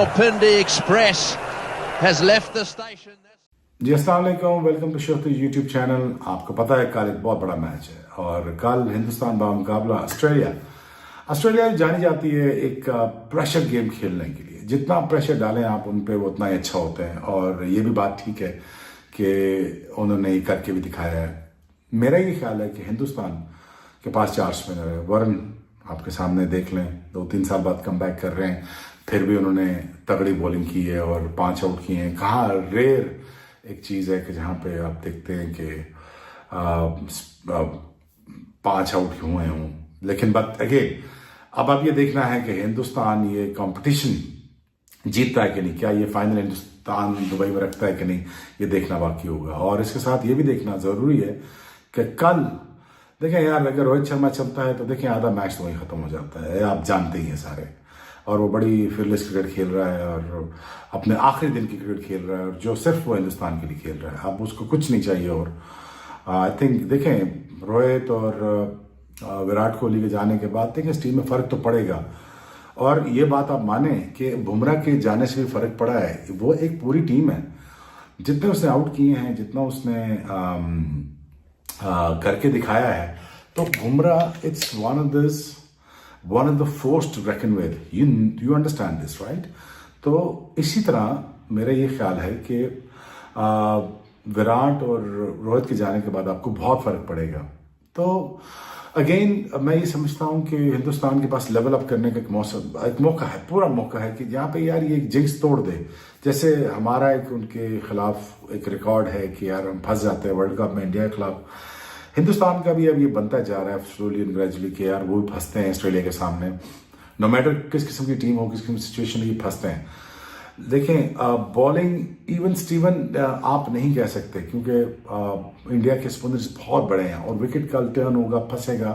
Rawalpindi Express has left the station. जी अस्सलाम वालेकुम, welcome to show YouTube channel. आपको पता है कल एक बहुत बड़ा मैच है और कल हिंदुस्तान का मुकाबला ऑस्ट्रेलिया जानी जाती है एक प्रेशर गेम खेलने के लिए। जितना प्रेशर डालें आप उन पे वो उतना ही अच्छा होते हैं और ये भी बात ठीक है कि उन्होंने ये करके भी दिखाया है। मेरा ये ख्याल है कि हिंदुस्तान के पास 4 स्पिनर है। वरुण आपके सामने देख लें, 2-3 साल बाद कम बैक कर रहे हैं, फिर भी उन्होंने तगड़ी बॉलिंग की है और 5 आउट किए हैं। कहाँ रेयर एक चीज़ है कि जहाँ पे आप देखते हैं कि 5 आउट हुए हों, लेकिन बट अगेन अब ये देखना है कि हिंदुस्तान ये कंपटीशन जीतता है कि नहीं, क्या ये फाइनल हिंदुस्तान दुबई में रखता है कि नहीं, ये देखना बाकी होगा। और इसके साथ ये भी देखना ज़रूरी है कि कल देखें यार, अगर रोहित शर्मा चलता है तो देखें आधा मैच तो वहीं ख़त्म हो जाता है, आप जानते ही हैं सारे। और वो बड़ी फियरलेस क्रिकेट खेल रहा है और अपने आखिरी दिन की क्रिकेट खेल रहा है और जो सिर्फ वो हिंदुस्तान के लिए खेल रहा है। अब उसको कुछ नहीं चाहिए। और आई थिंक देखें रोहित और विराट कोहली के जाने के बाद देखें इस टीम में फ़र्क तो पड़ेगा। और ये बात आप माने कि बुमराह के जाने से भी फ़र्क पड़ा है। वो एक पूरी टीम है, जितने उसने आउट किए हैं, जितना उसने करके दिखाया है, तो Bumrah it's one of the force to reckon with. You understand this, right? तो इसी तरह मेरा ये ख्याल है कि विराट और रोहित के जाने के बाद आपको बहुत फर्क पड़ेगा। तो अगेन मैं ये समझता हूँ कि हिंदुस्तान के पास लेवल अप करने का एक मौका है, पूरा मौका है कि यहाँ पे यार ये एक जिंक्स तोड़ दे। जैसे हमारा एक उनके खिलाफ एक रिकॉर्ड है कि यार हम फंस जाते हैं वर्ल्ड कप में इंडिया के खिलाफ। हिंदुस्तान का भी अब ये बनता जा रहा है स्लोली एंड ग्रेजुअली कि यार वो भी फंसते हैं ऑस्ट्रेलिया के सामने। नो मैटर किस किस्म की टीम हो, किस किस्म की सिचुएशन है, ये फंसते हैं। देखें बॉलिंग इवन स्टीवन आप नहीं कह सकते क्योंकि इंडिया के स्पिनर्स बहुत बड़े हैं और विकेट का टर्न होगा, फंसेगा,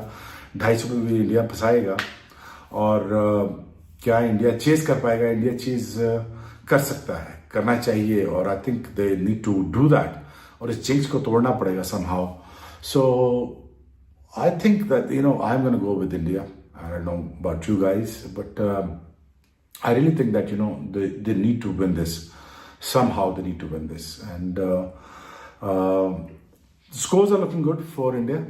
250 पे भी इंडिया फंसाएगा। और क्या इंडिया चेज कर पाएगा? इंडिया चेज कर सकता है, करना चाहिए और I think they need to do that. और इस जिंक्स को तोड़ना पड़ेगा somehow. So I think that I'm going to go with India. I don't know about you guys, but I really think that they need to win this. Somehow they need to win this, and scores are looking good for India,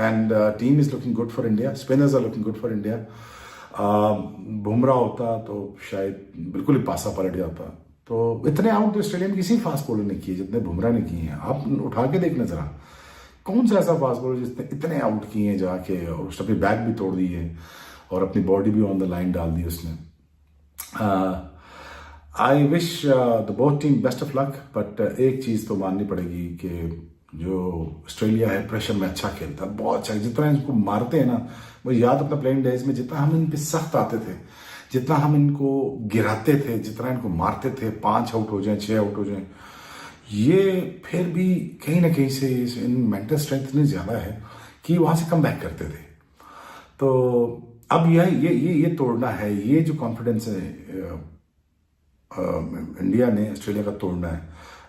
and team is looking good for India. Spinners are looking good for India. Bumrah होता तो शायद बिल्कुल ही पासा पलट जाता। तो इतने out तो ऑस्ट्रेलिया में किसी फास्ट बॉलर ने किए जितने बुमराह ने किए हैं। आप उठा के देखना जरा, कौन सा ऐसा फास्ट बॉलर जिसने इतने आउट किए हैं जाके और उसने अपनी बैक भी तोड़ दी है और अपनी बॉडी भी ऑन द लाइन डाल दी उसने। I wish the both team best of luck, but एक चीज़ तो माननी पड़ेगी कि जो ऑस्ट्रेलिया है प्रेशर में अच्छा खेलता है, बहुत अच्छा। जितना इनको मारते हैं ना, वो याद अपना प्लेइंग डेज में जितना हम इन पे सख्त आते थे, जितना हम इनको गिराते थे, जितना इनको मारते थे, 5 आउट हो जाए, 6 आउट हो जाए, ये फिर भी कहीं ना कहीं से इन मेंटल स्ट्रेंथ इतनी ज़्यादा है कि वहाँ से कम बैक करते थे। तो अब ये तोड़ना है, ये जो कॉन्फिडेंस है इंडिया ने ऑस्ट्रेलिया का तोड़ना है।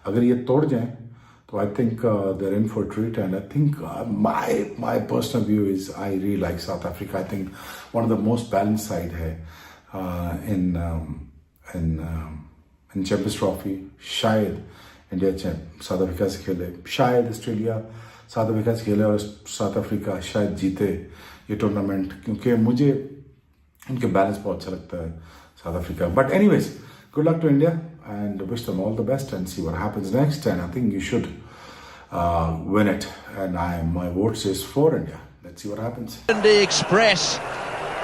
अगर ये तोड़ जाए तो I think they're in for treat. And I think my personal view is I really like South Africa. I think one of the most balance side है इन चैंपियंस ट्रॉफी। शायद इंडिया साउथ अफ्रीका से खेले, शायद Australia south Africa से खेले और south Africa शायद जीते ये टूर्नामेंट, क्योंकि मुझे उनके बैलेंस बहुत अच्छा लगता है South Africa. But anyways, good luck to India and wish them all the best and see what happens next. And I think you should win it, and my vote says for India. Let's see what happens. Rawalpindi Express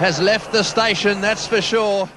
has left the station, that's for sure.